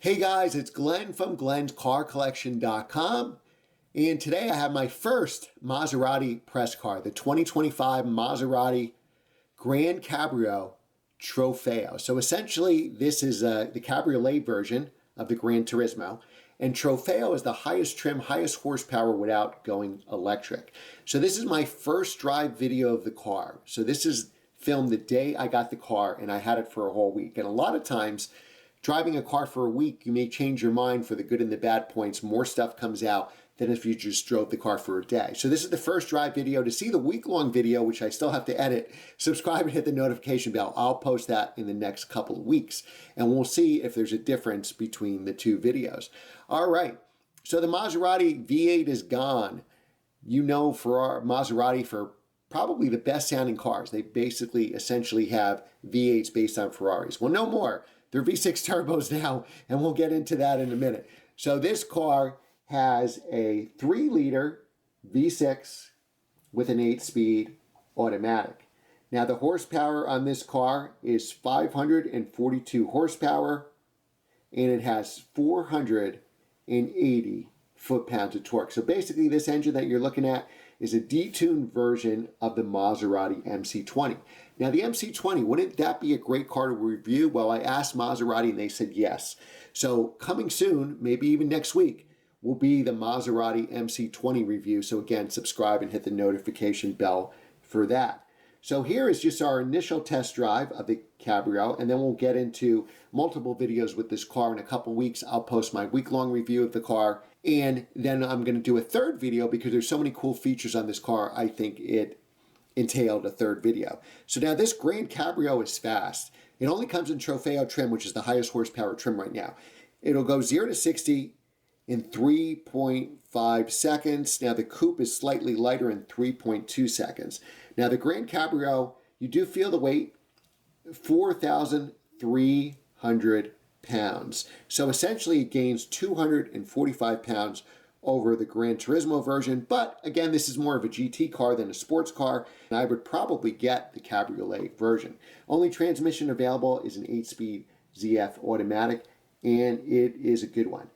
Hey guys, it's Glenn from glenscarcollection.com, and today I have my first Maserati press car, the 2025 Maserati GranCabrio Trofeo. So essentially this is the cabriolet version of the Gran Turismo, and Trofeo is the highest trim, highest horsepower without going electric. So this is my first drive video of the car. So this is filmed the day I got the car, and I had it for a whole week. And a lot of times driving a car for a week, you may change your mind for the good and the bad points. More stuff comes out than if you just drove the car for a day. So this is the first drive video. To see the week-long video, which I still have to edit, subscribe and hit the notification bell. I'll post that in the next couple of weeks, and we'll see if there's a difference between the two videos. All right, so the Maserati V8 is gone. You know, for our Maserati, for probably the best sounding cars, they basically essentially have V8s based on Ferraris. Well, no more. They're V6 turbos now, and we'll get into that in a minute. So this car has a 3-liter V6 with an 8-speed automatic. Now the horsepower on this car is 542 horsepower, and it has 480 foot-pounds of torque. So basically this engine that you're looking at is a detuned version of the Maserati MC20. Now the MC20, wouldn't that be a great car to review? Well, I asked Maserati and they said yes. So coming soon, maybe even next week, will be the Maserati MC20 review. So again, subscribe and hit the notification bell for that. So here is just our initial test drive of the Cabrio, and then we'll get into multiple videos with this car. In a couple weeks, I'll post my week-long review of the car, and then I'm going to do a third video because there's so many cool features on this car, I think it entailed a third video. So now this GranCabrio is fast. It only comes in Trofeo trim, which is the highest horsepower trim right now. It'll go 0 to 60 in 3.5 seconds. Now the coupe is slightly lighter in 3.2 seconds. Now the GranCabrio, you do feel the weight, 4,300 pounds. So essentially it gains 245 pounds over the Gran Turismo version. But again, this is more of a GT car than a sports car, and I would probably get the cabriolet version. Only transmission available is an 8-speed ZF automatic, and it is a good one.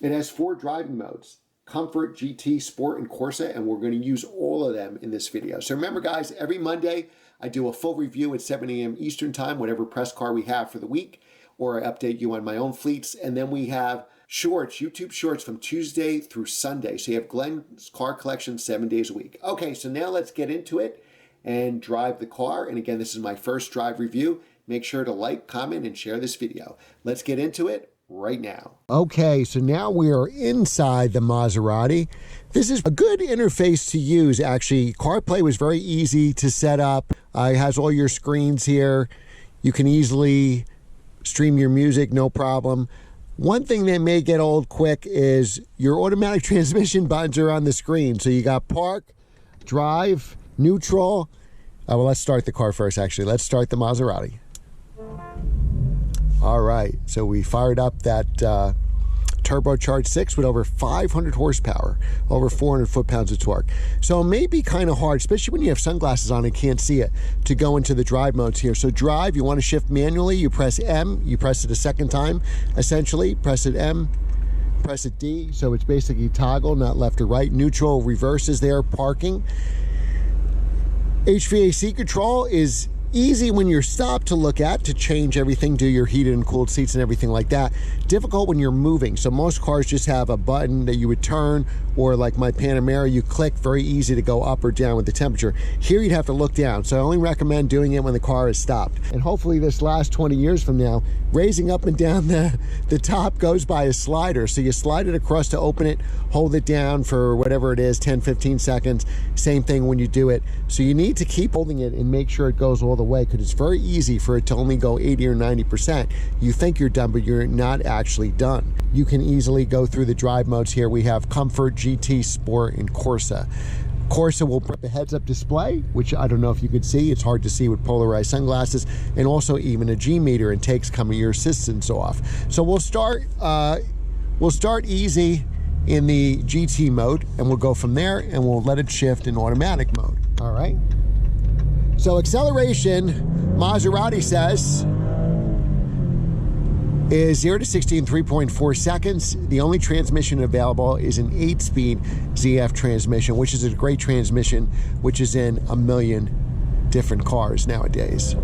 It has 4 driving modes: Comfort, GT, Sport, and Corsa, and we're going to use all of them in this video. So remember guys, every Monday I do a full review at 7 a.m. Eastern time, whatever press car we have for the week, or I update you on my own fleets. And then we have shorts, YouTube shorts from Tuesday through Sunday. So you have Glenn's Car Collection 7 days a week. Okay, so now let's get into it and drive the car. And again, this is my first drive review. Make sure to like, comment, and share this video. Let's get into it right now. Okay, so now we are inside the Maserati. This is a good interface to use, actually. CarPlay was very easy to set up. It has all your screens here. You can easily stream your music, no problem. One thing that may get old quick is your automatic transmission buttons are on the screen. So you got park, drive, neutral. Well, let's start the car first, actually. Let's start the Maserati. All right, so we fired up that turbocharged 6 with over 500 horsepower, over 400 foot-pounds of torque. So it may be kind of hard, especially when you have sunglasses on and can't see it, to go into the drive modes here. So drive, you want to shift manually, you press M, you press it a second time, essentially, press it M, press it D, so it's basically toggle, not left or right. Neutral, reverse is there, parking. HVAC control is easy when you're stopped to look at, to change everything, do your heated and cooled seats and everything like that. Difficult when you're moving. So most cars just have a button that you would turn, or like my Panamera, you click, very easy to go up or down with the temperature. Here you'd have to look down. So I only recommend doing it when the car is stopped. And hopefully this last 20 years from now, raising up and down the top goes by a slider. So you slide it across to open it, hold it down for whatever it is, 10, 15 seconds. Same thing when you do it. So you need to keep holding it and make sure it goes all the way, because it's very easy for it to only go 80 or 90%. You think you're done, but you're not actually done. You can easily go through the drive modes here. We have Comfort, GT, Sport, and Corsa. Corsa will put the heads-up display, which I don't know if you could see. It's hard to see with polarized sunglasses, and also even a G meter, and takes some of your assistance off. So we'll start easy in the GT mode, and we'll go from there, and we'll let it shift in automatic mode. All right. So acceleration, Maserati says is 0 to 60 in 3.4 seconds. The only transmission available is an 8-speed ZF transmission, which is a great transmission, which is in a million different cars nowadays.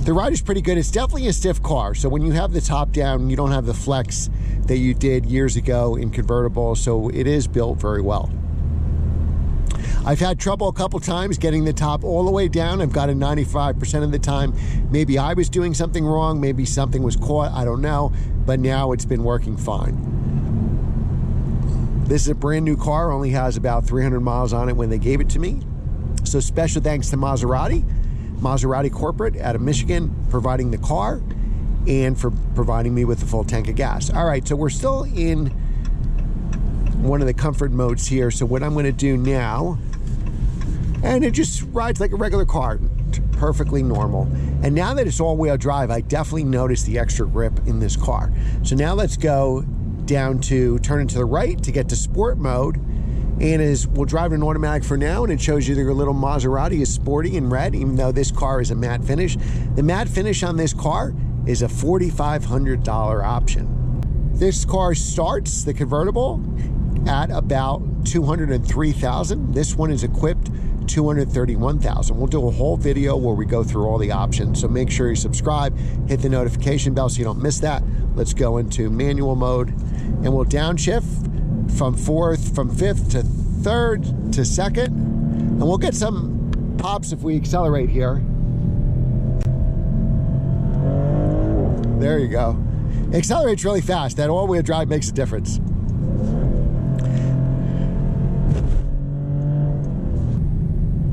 The ride is pretty good. It's definitely a stiff car. So when you have the top down, you don't have the flex that you did years ago in convertible. So it is built very well. I've had trouble a couple times getting the top all the way down. I've got it 95% of the time. Maybe I was doing something wrong. Maybe something was caught. I don't know. But now it's been working fine. This is a brand new car. Only has about 300 miles on it when they gave it to me. So special thanks to Maserati Corporate out of Michigan, providing the car and for providing me with a full tank of gas. All right, so we're still in one of the comfort modes here. So what I'm going to do now, and it just rides like a regular car, perfectly normal. And now that it's all-wheel drive, I definitely notice the extra grip in this car. So now let's go down to turn it to the right to get to sport mode. And we'll drive an automatic for now, and it shows you that your little Maserati is sporty in red, even though this car is a matte finish. The matte finish on this car is a $4,500 option. This car starts, the convertible, at about $203,000. This one is equipped $231,000. We'll do a whole video where we go through all the options. So make sure you subscribe, hit the notification bell so you don't miss that. Let's go into manual mode, and we'll downshift from fifth to third to second, and we'll get some pops if we accelerate here. There you go. Accelerates really fast. That all-wheel drive makes a difference.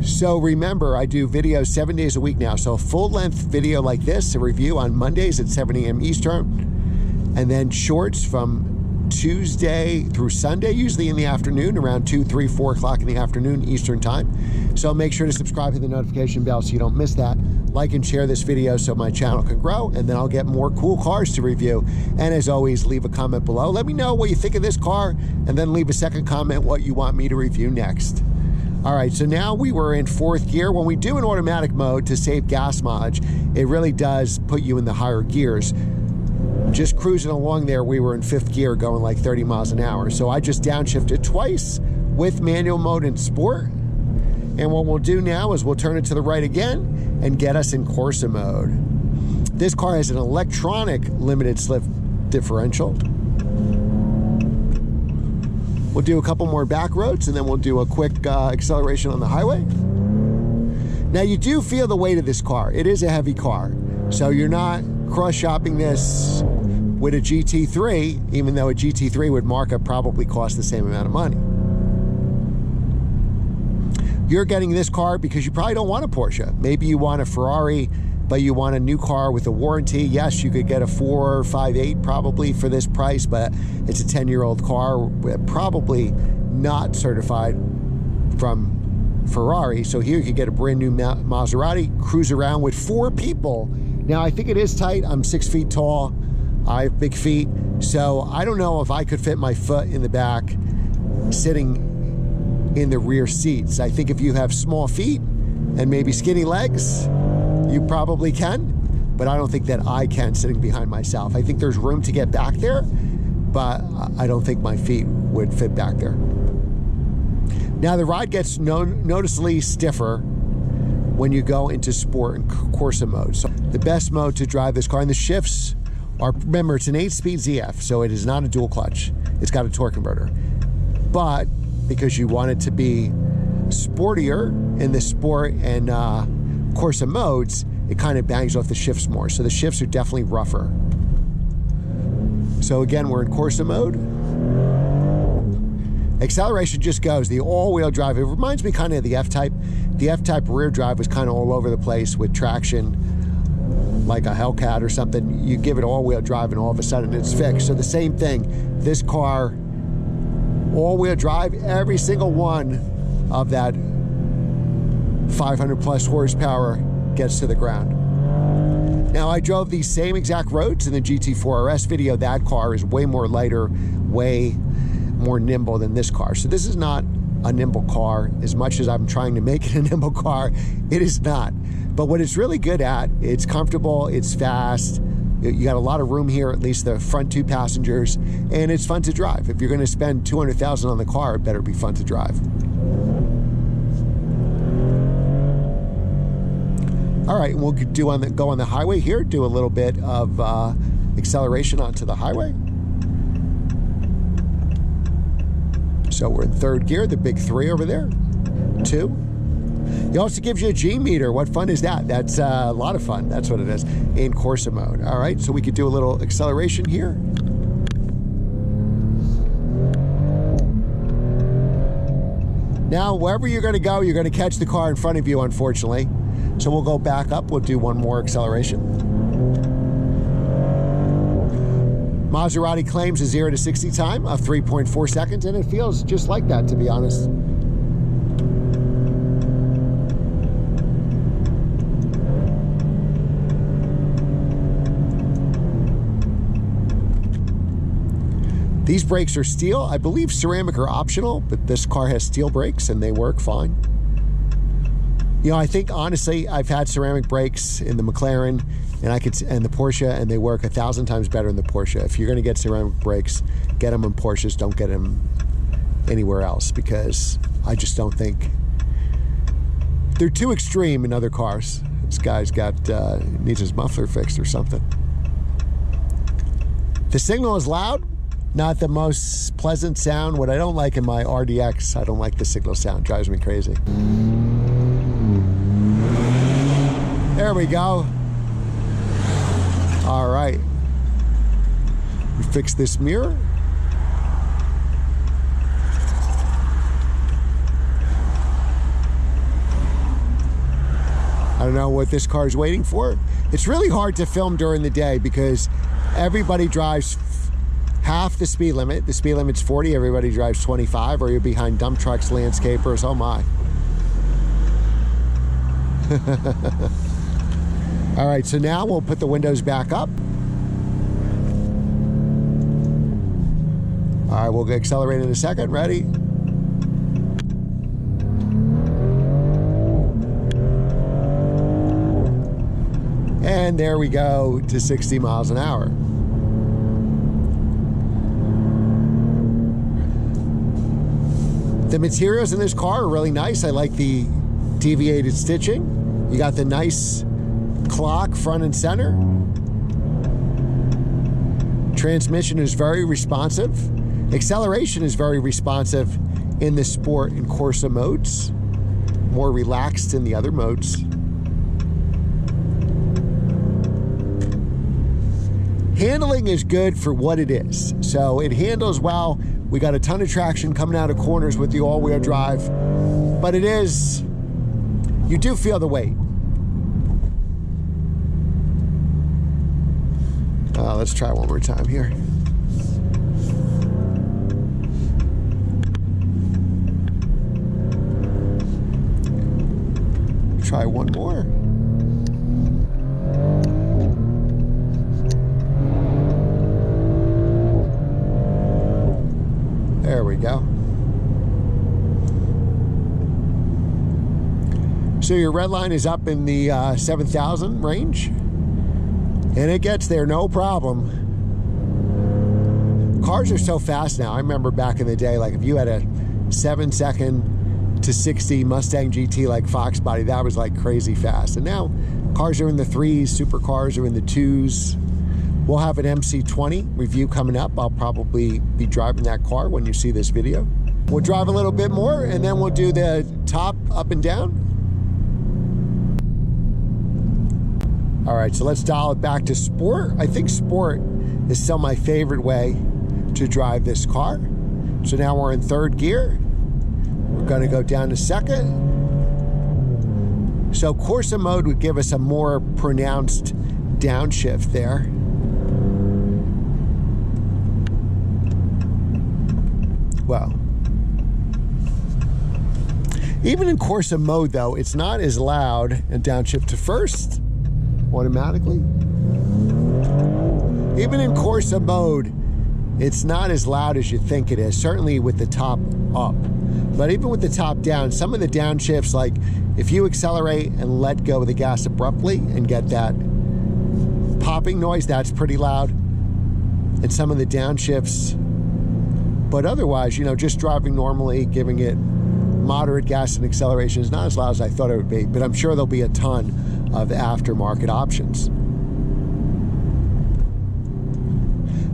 So remember, I do videos 7 days a week now. So a full-length video like this, a review on Mondays at 7 a.m. Eastern, and then shorts from Tuesday through Sunday, usually in the afternoon, around 2, 3, 4 o'clock in the afternoon Eastern time. So make sure to subscribe, hit the notification bell so you don't miss that. Like and share this video so my channel can grow, and then I'll get more cool cars to review. And as always, leave a comment below. Let me know what you think of this car, and then leave a second comment what you want me to review next. All right, so now we were in fourth gear. When we do an automatic mode to save gas mileage, it really does put you in the higher gears. Just cruising along there, we were in fifth gear going like 30 miles an hour. So I just downshifted twice with manual mode and sport. And what we'll do now is we'll turn it to the right again and get us in Corsa mode. This car has an electronic limited slip differential. We'll do a couple more back roads, and then we'll do a quick acceleration on the highway. Now you do feel the weight of this car. It is a heavy car. So you're not cross-shopping this with a GT3, even though a GT3 with markup probably cost the same amount of money. You're getting this car because you probably don't want a Porsche. Maybe you want a Ferrari, but you want a new car with a warranty. Yes, you could get a 458 probably for this price, but it's a 10-year-old car, probably not certified from Ferrari. So here you could get a brand new Maserati, cruise around with 4 people. Now, I think it is tight. I'm 6 feet tall. I have big feet. So I don't know if I could fit my foot in the back sitting in the rear seats. I think if you have small feet and maybe skinny legs, you probably can, but I don't think that I can sitting behind myself. I think there's room to get back there, but I don't think my feet would fit back there. Now the ride gets noticeably stiffer when you go into sport and Corsa mode. So the best mode to drive this car, and the shifts are, remember, it's an 8-speed ZF, so it is not a dual clutch. It's got a torque converter. But because you want it to be sportier in the sport and Corsa modes, it kind of bangs off the shifts more. So the shifts are definitely rougher. So again, we're in Corsa mode. Acceleration just goes, the all-wheel drive. It reminds me kind of of the F-Type. The F-Type rear drive was kind of all over the place with traction, like a Hellcat or something. You give it all-wheel drive and all of a sudden it's fixed. So the same thing, this car, all-wheel drive, every single one of that 500 plus horsepower gets to the ground. Now I drove these same exact roads in the GT4 RS video. That car is way more lighter, way more nimble than this car. So this is not a nimble car. As much as I'm trying to make it a nimble car, it is not. But what it's really good at, it's comfortable, it's fast, You got a lot of room here, at least the front 2 passengers, and it's fun to drive. If you're going to spend $200,000 on the car, it better be fun to drive. All right, we'll go on the highway here, do a little bit of acceleration onto the highway. So we're in 3rd gear, the big 3 over there, 2. It also gives you a G meter. What fun is that? That's a lot of fun. That's what it is in Corsa mode. All right, so we could do a little acceleration here. Now, wherever you're going to go, you're going to catch the car in front of you, unfortunately. So we'll go back up. We'll do one more acceleration. Maserati claims a 0 to 60 time of 3.4 seconds, and it feels just like that, to be honest. These brakes are steel. I believe ceramic are optional, but this car has steel brakes and they work fine. You know, I think honestly, I've had ceramic brakes in the McLaren and the Porsche, and they work 1,000 times better in the Porsche. If you're going to get ceramic brakes, get them in Porsches. Don't get them anywhere else, because I just don't think they're too extreme in other cars. This guy's needs his muffler fixed or something. The signal is loud. Not the most pleasant sound. What I don't like in my RDX, I don't like the signal sound. It drives me crazy. There we go. All right. We fix this mirror. I don't know what this car is waiting for. It's really hard to film during the day because everybody drives half the speed limit. The speed limit's 40, everybody drives 25, or you're behind dump trucks, landscapers, oh my. All right, so now we'll put the windows back up. All right, we'll accelerate in a second. Ready? And there we go to 60 miles an hour. The materials in this car are really nice. I like the deviated stitching. You got the nice clock front and center. Transmission is very responsive. Acceleration is very responsive in the Sport and Corsa modes. More relaxed in the other modes. Handling is good for what it is. So it handles well. We got a ton of traction coming out of corners with the all-wheel drive, but it is, you do feel the weight. Let's try one more time here. Try one more. There we go. So your red line is up in the 7,000 range, and it gets there no problem. Cars are so fast now. I remember back in the day, like if you had a 7-second to 60 Mustang GT like Fox body, that was like crazy fast. And now cars are in the 3s, supercars are in the 2s. We'll have an MC20 review coming up. I'll probably be driving that car when you see this video. We'll drive a little bit more, and then we'll do the top up and down. All right, so let's dial it back to Sport. I think Sport is still my favorite way to drive this car. So now we're in 3rd gear. We're gonna go down to 2nd. So Corsa mode would give us a more pronounced downshift there. Well, even in Corsa mode though, it's not as loud, and downshift to 1st automatically. Even in Corsa mode, it's not as loud as you think it is, certainly with the top up. But even with the top down, some of the downshifts, like if you accelerate and let go of the gas abruptly and get that popping noise, that's pretty loud, and some of the downshifts. But otherwise, you know, just driving normally, giving it moderate gas and acceleration is not as loud as I thought it would be, but I'm sure there'll be a ton of aftermarket options.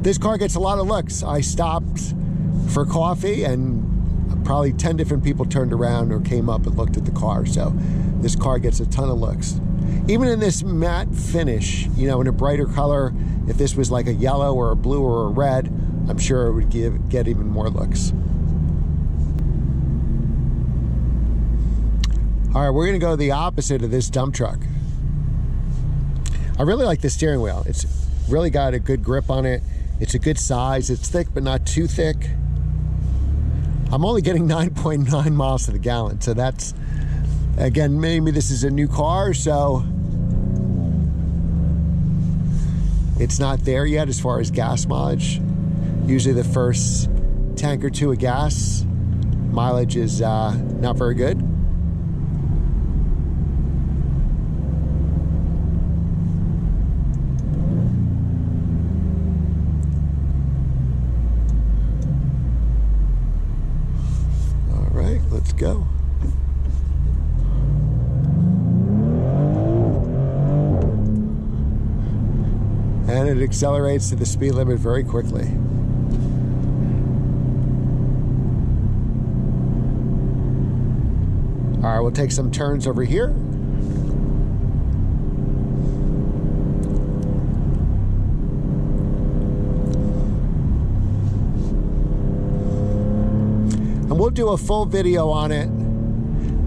This car gets a lot of looks. I stopped for coffee and probably 10 different people turned around or came up and looked at the car. So this car gets a ton of looks. Even in this matte finish, you know, in a brighter color, if this was like a yellow or a blue or a red, I'm sure it would get even more looks. All right, we're gonna go the opposite of this dump truck. I really like the steering wheel. It's really got a good grip on it. It's a good size. It's thick, but not too thick. I'm only getting 9.9 miles to the gallon. So that's, again, maybe this is a new car, so it's not there yet as far as gas mileage. Usually the first tank or two of gas mileage is not very good. Let's go. And it accelerates to the speed limit very quickly. All right, we'll take some turns over here. And we'll do a full video on it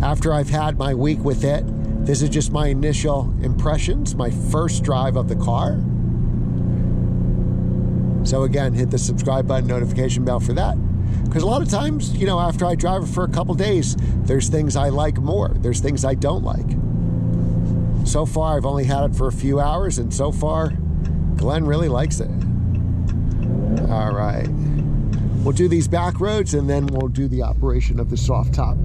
after I've had my week with it. This is just my initial impressions, my first drive of the car. So again, hit the subscribe button, notification bell for that. Because a lot of times, you know, after I drive it for a couple days, there's things I like more. There's things I don't like. So far, I've only had it for a few hours, and so far, Glenn really likes it. All right. We'll do these back roads and then we'll do the operation of the soft top.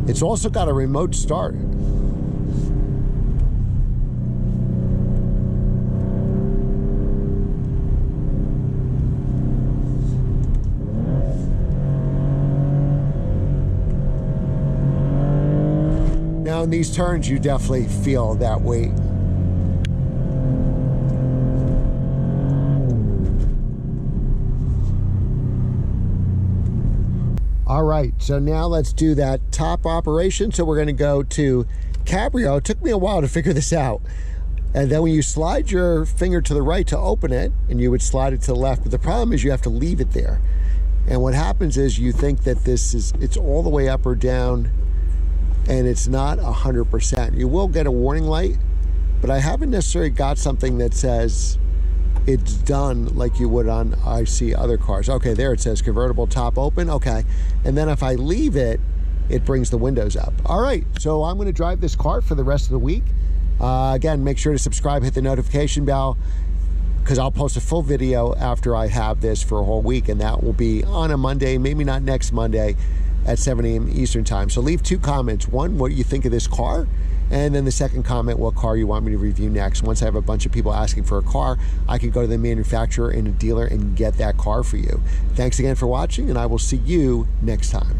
It's also got a remote start. Now in these turns, you definitely feel that weight. All right, so now let's do that top operation. So we're gonna go to Cabrio. It took me a while to figure this out. And then when you slide your finger to the right to open it, and you would slide it to the left, but the problem is you have to leave it there. And what happens is you think that it's all the way up or down, and it's not 100%. You will get a warning light, but I haven't necessarily got something that says it's done like you would on, I see other cars. Okay, there it says convertible top open, okay. And then if I leave it, it brings the windows up. All right, so I'm gonna drive this car for the rest of the week. Again, make sure to subscribe, hit the notification bell, because I'll post a full video after I have this for a whole week, and that will be on a Monday, maybe not next Monday, at 7 a.m. Eastern time. So leave 2 comments. One, what you think of this car, and then the second comment, what car you want me to review next. Once I have a bunch of people asking for a car, I can go to the manufacturer and a dealer and get that car for you. Thanks again for watching, and I will see you next time.